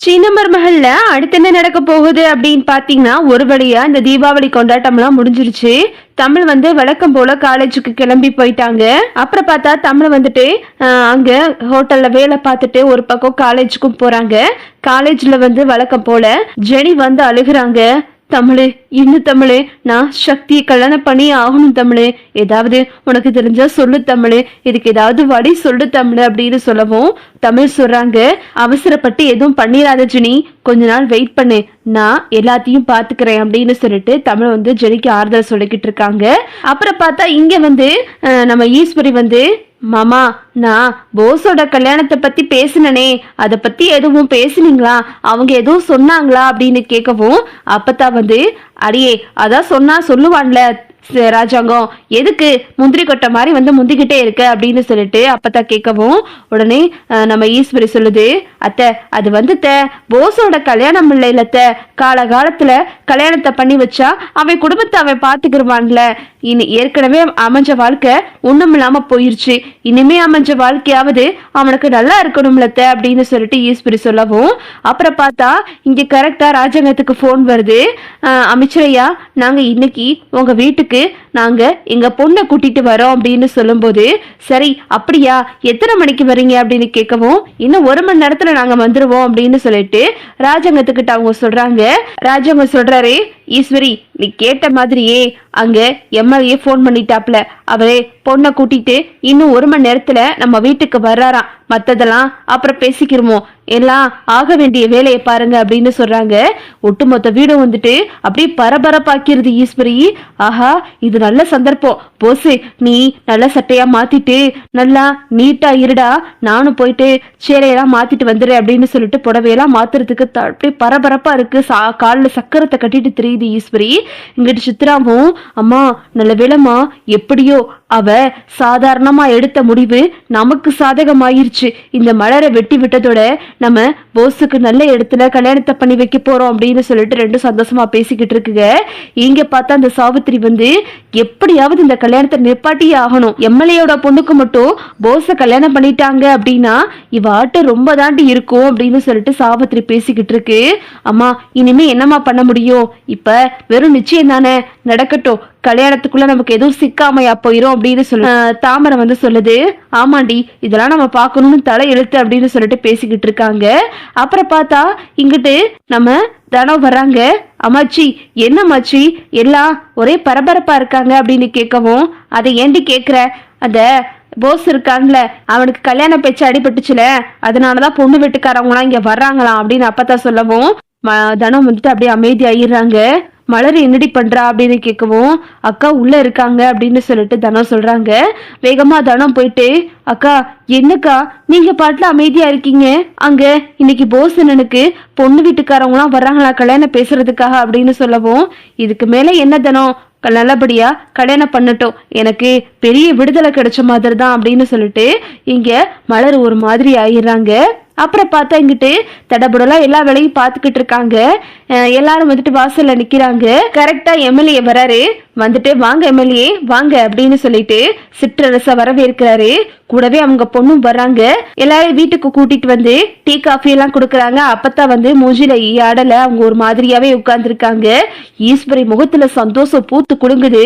சின்ன மருமகள்ல அடுத்து என்ன நடக்க போகுது அப்படின்னு பாத்தீங்கன்னா, ஒரு வழியா இந்த தீபாவளி கொண்டாட்டம்லாம் முடிஞ்சிருச்சு. தமிழ் வழக்கம் போல காலேஜுக்கு கிளம்பி போயிட்டாங்க. அப்புறம் பார்த்தா தமிழ் அங்க ஹோட்டல்ல வேலை பார்த்துட்டு ஒரு பக்கம் காலேஜுக்கும் போறாங்க. காலேஜ்ல வழக்கம் போல ஜெனி அழுகுறாங்க. தமிழே, இன்னும் தமிழே, நான் சக்தியை கல்யாணம் பண்ணி ஆகணும் தமிழே, ஏதாவது உனக்கு தெரிஞ்சா சொல்லு தமிழே, இதுக்கு ஏதாவது வழி சொல்லு தமிழ் அப்படின்னு சொல்லவும் தமிழ் சொல்றாங்க, அவசரப்பட்டு எதுவும் பண்ணிடாத ஜெனி, கொஞ்ச நாள் வெயிட் பண்ணு, நான் எல்லாத்தையும் பாத்துக்கிறேன் அப்படின்னு சொல்லிட்டு தமிழ் ஜெனிக்கு ஆறுதல் சொல்லிக்கிட்டு இருக்காங்க. அப்புறம் பார்த்தா இங்க நம்ம ஈஸ்வரி மாமா, நான் போஸோட கல்யாணத்தை பத்தி பேசினனே, அதை பத்தி எதுவும் பேசுனீங்களா, அவங்க எதுவும் சொன்னாங்களா அப்படின்னு கேட்கவும் அப்பதான் அடியே அதான் சொன்னா சொல்லுவான்ல ராஜாங்கம், எதுக்கு முந்திரி கொட்டை மாதிரி முந்திக்கிட்டே இருக்க அப்படின்னு சொல்லிட்டு அப்பதான் கேட்கவும் உடனே நம்ம ஈஸ்வரி சொல்லுது, அத்தை அது போஸோட கல்யாணம் இல்ல, காலகாலத்துல கல்யாணத்தை பண்ணி வச்சா அவன் குடும்பத்தை அவன் பாத்துக்கிடுவான்ல, இனி ஏற்கனவே அமைஞ்ச வாழ்க்கை ஒண்ணும் இல்லாம போயிருச்சு, இனிமே அமைஞ்ச வாழ்க்கையாவது அவனுக்கு நல்லா இருக்கணும்ல அப்படின்னு சொல்லிட்டு ஈஸ்வரி சொல்லவும் அப்புறம் பார்த்தா இங்க கரெக்டா ராஜாங்கத்துக்கு போன் வருது. அமைச்சரையா, நாங்க இன்னைக்கு உங்க வீட்டுக்கு நாங்க எங்க பொண்ணை கூட்டிட்டு வரோம் அப்படின்னு சொல்லும் போது, சரி அப்படியா, எத்தனை மணிக்கு வரீங்க அப்படின்னு கேட்கவும், இன்னும் 1 மணி நேரத்துல நாங்க வந்துருவோம் அப்படின்னு சொல்லிட்டு ராஜாங்கத்துக்கிட்ட அவங்க சொல்றாங்க. ராஜாங்க சொல்றாரு, ஈஸ்வரி நீ கேட்ட மாதிரியே அங்க எம்எல்ஏ போன் பண்ணிட்டாப்ல, அவரே பொண்ணை கூட்டிட்டு இன்னும் 1 மணி நேரத்துல நம்ம வீட்டுக்கு வர்றாராம், மத்ததெல்லாம் அப்புறம் பேசிக்கிறோம், எல்லாம் ஆக வேண்டிய வேலையை பாருங்க அப்படின்னு சொல்றாங்க. ஒட்டுமொத்த வீடும் அப்படியே பரபரப்பாக்கிறது ஈஸ்வரி. ஆஹா, இது நல்ல சந்தர்ப்பம், போஸ் நீ நல்ல சட்டையா மாத்திட்டு நல்லா நீட்டா இருடா, நானும் போயிட்டு சேலையெல்லாம் மாத்திட்டு வந்துடுறேன் அப்படின்னு சொல்லிட்டு புடவையெல்லாம் மாத்துறதுக்கு அப்படியே பரபரப்பா இருக்கு. காலில் சக்கரத்தை கட்டிட்டு தெரியுது ஈஸ்வரி. இங்கிட்டு சித்ராவும், அம்மா நல்ல வேலைமா, எப்படியோ அவ சாதாரணமா எடுத்த முடிவு நமக்கு சாதகமாயிருச்சு, இந்த மலரை வெட்டி விட்டதோட நம்ம போஸுக்கு நல்ல இடத்துல கல்யாணத்தை பண்ணி வைக்க போறோம் அப்படின்னு சொல்லிட்டு ரெண்டும் சந்தோஷமா பேசிக்கிட்டு இருக்குங்க. இங்க பார்த்தா அந்த சாவித்திரி எப்படியாவது இந்த கல்யாணத்தை நிப்பாட்டியே ஆகணும், எம்எல்ஏயோட பொண்ணுக்கு மட்டும் போஸ கல்யாணம் பண்ணிட்டாங்க அப்படின்னா இவ ஆட்டு ரொம்ப தாண்டி இருக்கும் அப்படின்னு சொல்லிட்டு சாவித்திரி பேசிக்கிட்டு இருக்கு. அம்மா இனிமே என்னம்மா பண்ண முடியும், இப்ப வெறும் நிச்சயம் தானே, நடக்கட்டும், கல்யாணத்துக்குள்ள நமக்கு எதுவும் சிக்காமையா போயிரும் அப்படின்னு சொல்லு தாமரை சொல்லுது. ஆமாண்டி, இதெல்லாம் நம்ம பார்க்கணும்னு தலை எழுத்து அப்படின்னு சொல்லிட்டு பேசிக்கிட்டு இருக்காங்க. அப்புறம் பார்த்தா இங்கிட்டு நம்ம தனம் வர்றாங்க. அம்மாச்சி, என்ன மாச்சி எல்லாம் ஒரே பரபரப்பா இருக்காங்க அப்படின்னு கேட்கவும், அதை ஏண்டி கேக்குற, அந்த போஸ் இருக்கான்ல அவனுக்கு கல்யாண பேச்சு அடிபட்டுச்சுல, அதனாலதான் பொண்ணு வீட்டுக்காரவங்களாம் இங்க வர்றாங்களாம் அப்படின்னு அப்பதான் சொல்லவும் தனம் அப்படியே அமைதி ஆயிடுறாங்க. மலர் என்னடி பண்றா அப்படின்னு கேட்கவும், அக்கா உள்ள இருக்காங்க அப்படின்னு சொல்லிட்டு தனம் சொல்றாங்க. வேகமா தனம் போயிட்டு, அக்கா என்னக்கா நீங்க பாட்டுல அமைதியா இருக்கீங்க, அங்க இன்னைக்கு போஸ் எனக்கு பொண்ணு வீட்டுக்காரவங்களாம் வர்றாங்களா கல்யாணம் பேசுறதுக்காக அப்படின்னு சொல்லவும், இதுக்கு மேல என்ன தனம், நல்லபடியா கல்யாணம் பண்ணட்டும், எனக்கு பெரிய விடுதலை கிடைச்ச மாதிரி தான் அப்படின்னு சொல்லிட்டு இங்க மலர் ஒரு மாதிரி ஆயிடுறாங்க. அப்புறம் பார்த்தா இங்கிட்டு தடபுடலாம் எல்லா வேலையும் பார்த்துக்கிட்டு இருக்காங்க. எல்லாரும் வாசல்ல நிக்கிறாங்க. கரெக்டா எம்எல்ஏ வராரு. வாங்க எம்எல்ஏ வாங்க அப்படின்னு சொல்லிட்டு சிற்றரச வரவேற்கிறாரு. கூடவே அவங்க பொண்ணும் வர்றாங்க. எல்லாரும் வீட்டுக்கு கூட்டிட்டு டீ காஃபி எல்லாம் கொடுக்கறாங்க. அப்பத்தான் மூஞ்சில ஆடல அவங்க ஒரு மாதிரியாவே உட்கார்ந்துருக்காங்க. ஈஸ்வரி முகத்துல சந்தோஷம் பூத்து குலுங்குது.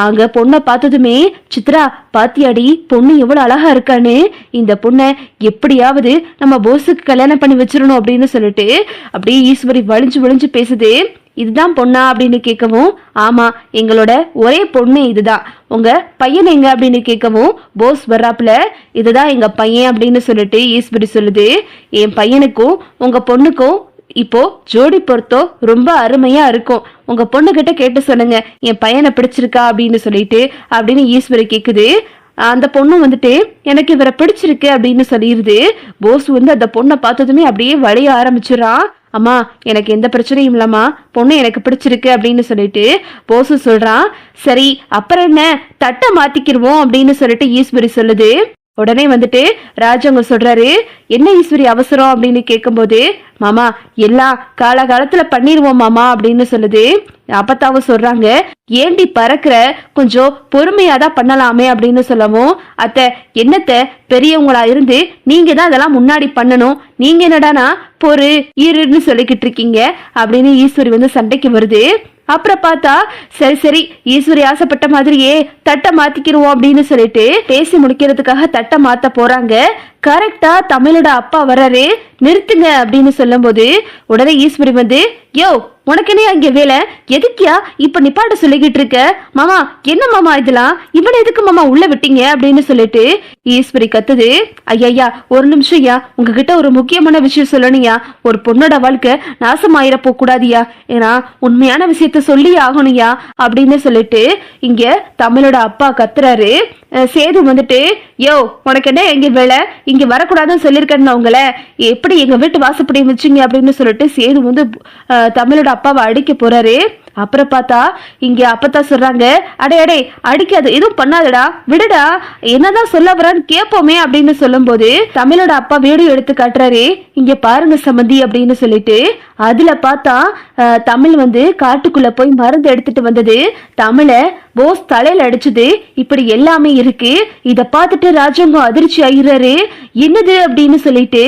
அங்க பொண்ணை பார்த்ததுமே, சித்ரா பாத்தியாடி பொண்ணு எவ்வளவு அழகா இருக்கான்னு, இந்த பொண்ணை எப்படியாவது நம்ம போஸுக்கு கல்யாணம் பண்ணி வச்சிடணும் அப்படின்னு சொல்லிட்டு அப்படியே ஈஸ்வரி வலிஞ்சு பேசுது. இதுதான் பொண்ணா அப்படின்னு கேட்கவும், ஆமா எங்களோட ஒரே பொண்ணு இதுதான், உங்க பையன் எங்க அப்படின்னு கேட்கவும், போஸ் வர்றாப்புல, இதுதான் எங்க பையன் அப்படின்னு சொல்லிட்டு ஈஸ்வரி சொல்லுது. என் பையனுக்கும் உங்க பொண்ணுக்கும் இப்போ ஜோடி பொருத்தம் ரொம்ப அருமையா இருக்கும், உங்க பொண்ணு கிட்ட கேட்டு சொல்லுங்க என் பையனை பிடிச்சிருக்கா அப்படின்னு சொல்லிட்டு அப்படின்னு ஈஸ்வரி கேக்குது. அந்த பொண்ணு எனக்கு இவரை பிடிச்சிருக்கு அப்படின்னு சொல்லிடுது. போஸ் அந்த பொண்ணை பார்த்ததுமே அப்படியே வளைய ஆரம்பிச்சிடறான். அம்மா எனக்கு எந்த பிரச்சனையும் இல்லம்மா, பொண்ணு எனக்கு பிடிச்சிருக்கு அப்படின்னு சொல்லிட்டு போசு சொல்றான். சரி அப்புறம் என்ன, தட்டை மாத்திக்கிருவோம் அப்படின்னு சொல்லிட்டு ஈஸ்வரி சொல்லுது. உடனே ராஜாங்க சொல்றாரு, என்ன ஈஸ்வரி அவசரம் அப்படின்னு கேட்கும்போது, மாமா எல்லாம் காலகாலத்துல பண்ணிடுவோம் மாமா அப்படின்னு சொல்லுது. அப்பத்தாவும் சொல்றாங்க, ஏண்டி பறக்கிற, கொஞ்சம் பொறுமையாதான் பண்ணலாமே அப்படின்னு சொல்லவும், அத்தை என்னத்த பெரியவங்களா இருந்து நீங்க தான் அதெல்லாம் முன்னாடி பண்ணணும், நீங்க என்னடானா பொறு இருன்னு சொல்லிக்கிட்டு இருக்கீங்க அப்படின்னு ஈஸ்வரி வந்து சண்டைக்கு வருது. அப்புறம் பார்த்தா சரி சரி ஈஸ்வரி ஆசைப்பட்ட மாதிரியே தட்டை மாத்திக்கிருவோம் அப்படின்னு சொல்லிட்டு பேசி முடிக்கிறதுக்காக தட்டை மாத்த போறாங்க. கரெக்டா தமிழோட அப்பா வர்றாரு. நிறுத்துங்க அப்படின்னு சொல்லும் போது உடனே ஈஸ்வரி வந்து, யோ உனக்குனே அங்க வேலை, எதுக்கியா இப்ப நிப்பாட்ட சொல்லிக்கிட்டு இருக்க, மாமா என்ன மாமா இதெல்லாம், இவனை எதுக்கு மாமா உள்ள விட்டீங்க அப்படின்னு சொல்லிட்டு ஈஸ்வரி கத்துது. ஐயா ஒரு நிமிஷம் ஐயா, உங்ககிட்ட ஒரு முக்கியமான விஷயம் சொல்லணும்யா, ஒரு பொண்ணோட வாழ்க்கை நாசமாயிர போக கூடாதியா, ஏன்னா உண்மையான விஷயத்த சொல்லி ஆகணும்யா அப்படின்னு சொல்லிட்டு இங்க தமிழோட அப்பா கத்துறாரு. சேது வந்துட்டு, யோ உனக்கு என்ன எங்க வேலை, இங்க வரக்கூடாதுன்னு சொல்லியிருக்கேன்னு உங்களை எப்படி எங்க வீட்டு வாசப்படி வச்சுங்க அப்படின்னு சொல்லிட்டு சேது வந்து தமிழோட அப்பாவை அடிக்க போறாரு. அப்புறம் பார்த்தா இங்க அப்பத்தான் சொல்றாங்க, அடே அடே அடிக்காது, எதுவும் பண்ணாதடா, விடுடா, என்னதான் சொல்ல வரான்னு கேட்போமே அப்படின்னு சொல்லும் போது தமிழோட அப்பா வீடியோ எடுத்து காட்டுறாரு. இங்க பாருங்க சம்மந்தி அப்படின்னு சொல்லிட்டு அதுல பார்த்தா தமிழ் வந்து காட்டுக்குள்ள போய் மருந்து எடுத்துட்டு வந்தது, தமிழை போஸ் தலையில அடிச்சது, இப்படி எல்லாமே இருக்கு. இத பார்த்துட்டு ராஜாங்கம் அதிர்ச்சி ஆகிறாரு. என்னது அப்படின்னு சொல்லிட்டு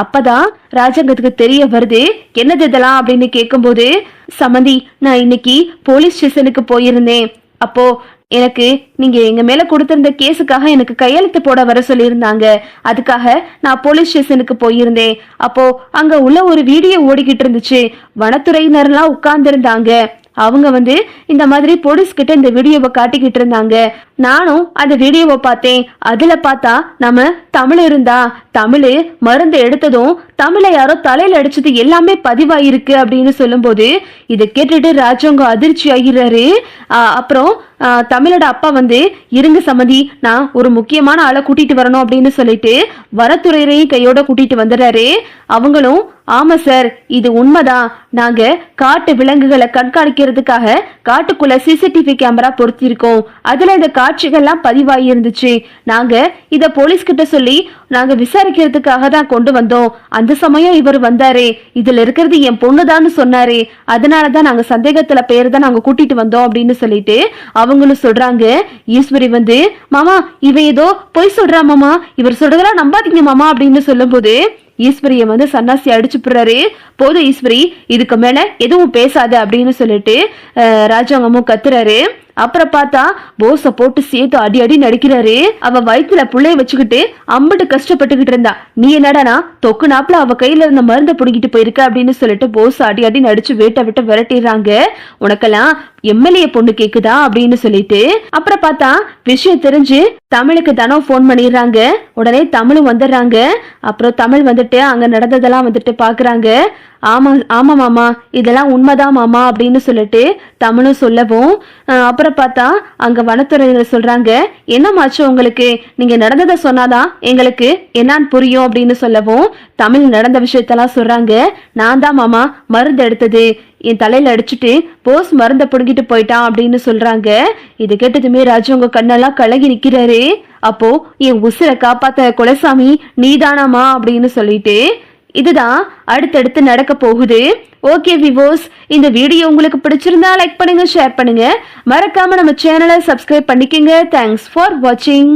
அப்பதான் ராஜாங்கத்துக்கு தெரிய வருது, என்னது இதெல்லாம் அப்படின்னு கேட்கும் போது, சம்மந்தி நான் இன்னைக்கு போலீஸ் ஸ்டேஷனுக்கு போயிருந்தேன், அப்போ எனக்கு நீங்க எங்க மேல கொடுத்திருந்த கேஸுக்காக எனக்கு கையெழுத்து போட வர சொல்லியிருந்தாங்க, அதுக்காக நான் போலீஸ் ஸ்டேஷனுக்கு போயிருந்தேன். அப்போ அங்க உள்ள ஒரு வீடியோ ஓடிக்கிட்டு இருந்துச்சு, வனத்துறையினர்லாம் உட்கார்ந்து இருந்தாங்க, அவங்க வந்து இந்த மாதிரி போலீஸ் கிட்ட இந்த வீடியோவை காட்டிக்கிட்டு இருந்தாங்க, நானும் அந்த வீடியோவை பார்த்தேன். அதுல பார்த்தா நம்ம தமிழ் இருந்தா, தமிழ் மருந்து எடுத்ததும் தமிழை யாரோ தலையில அடிச்சது எல்லாமே பதிவாயிருக்கு அப்படின்னு சொல்லும் போது இதை கேட்டுட்டு ராஜாங்க அதிர்ச்சி ஆகிறாரு. அப்புறம் தமிழோட அப்பா வந்து, இருங்க சம்மதி நான் ஒரு முக்கியமான ஆளை கூட்டிட்டு வரணும் அப்படின்னு சொல்லிட்டு வரத்துறையரையும் கையோட கூட்டிட்டு வந்துடுறாரு. அவங்களும், ஆமா சார் இது உண்மைதான், நாங்க காட்டு விலங்குகளை கண்காணிக்கிறதுக்காக காட்டுக்குள்ள சிசிடிவி கேமரா பொருத்திருக்கோம், அதுல இந்த காட்சிகள்லாம் பதிவாகி இருந்துச்சு, நாங்க இத போலீஸ் கிட்ட சொல்லி நாங்க விசாரிக்கிறதுக்காக தான் கொண்டு வந்தோம், அந்த சமயம் இவர் வந்தாரு, இதுல இருக்கிறது என் பொண்ணுதான்னு சொன்னாரு, அதனாலதான் நாங்க சந்தேகத்துல பேரு தான் நாங்க கூட்டிட்டு வந்தோம் அப்படின்னு சொல்லிட்டு அவங்களும் சொல்றாங்க. ஈஸ்வரி வந்து, மாமா இவன் ஏதோ பொய் சொல்றா மாமா, இவர் சொல்றதெல்லாம் நம்பாதீங்க மாமா அப்படின்னு சொல்லும் போது ஈஸ்வரிய வந்து சன்னாசி அடிச்சு போடுறாரு. போதும் ஈஸ்வரி, இதுக்கு மேல எதுவும் பேசாத அப்படின்னு சொல்லிட்டு ராஜாங்கமும் கத்துறாரு. அப்புறம் பார்த்தா போஸ போட்டு சேர்த்து அடி அடி நடிக்கிறாரு. அவ வயிற்றுல புள்ளைய வச்சுக்கிட்டு அம்பிட்டு கஷ்டப்பட்டுக்கிட்டு இருந்தா, நீ என்னடானா தொக்கு நாப்புல அவ கையில இருந்த மருந்தை புடிக்கிட்டு போயிருக்க அப்படின்னு சொல்லிட்டு போஸ் அடி அடி நடிச்சு வேட்ட விட்டு விரட்டிடுறாங்க. உனக்கெல்லாம் எம்எல்ஏ பொண்ணு கேக்குதா அப்படின்னு சொல்லிட்டு அப்புறம் பார்த்தா விஷயம் தெரிஞ்சு தமிழுக்கு தானோ போன் பண்ணிடுறாங்க. உடனே தமிழும் வந்துடுறாங்க. அப்புறம் தமிழ் வந்துட்டு அங்க நடந்ததெல்லாம் வந்துட்டு பாக்குறாங்க. ஆமா ஆமா மாமா இதெல்லாம் உண்மைதான் மாமா அப்படின்னு சொல்லிட்டு தமிழும் சொல்லவும், அப்புறம் பார்த்தா அங்க வனத்துறையினர் சொல்றாங்க, என்னமாச்சு உங்களுக்கு, நீங்க நடந்ததை சொன்னாதான் எங்களுக்கு என்னன்னு புரியும் அப்படின்னு சொல்லவும் தமிழ் நடந்த விஷயத்தெல்லாம் சொல்றாங்க. நான் தான் மாமா மருந்து எடுத்தது, என் தலையில அடிச்சுட்டு போஸ் மருந்த புடுங்கிட்டு போயிட்டான் அப்படின்னு சொல்றாங்க. இது கேட்டதுமே ராஜு உங்க கண்ணெல்லாம் கலங்கி நிக்கிறாரு. அப்போ என் உசிரை காப்பாத்த குலசாமி நீதானாமா அப்படின்னு சொல்லிட்டு இதுதான் அடுத்தடுத்து நடக்க போகுது. ஓகே விவோஸ், இந்த வீடியோ உங்களுக்கு பிடிச்சிருந்தா லைக் பண்ணுங்க, ஷேர் பண்ணுங்க, மறக்காம நம்ம சேனலை சப்ஸ்கிரைப் பண்ணிக்கங்க. தேங்க்ஸ் ஃபார் வாட்சிங்.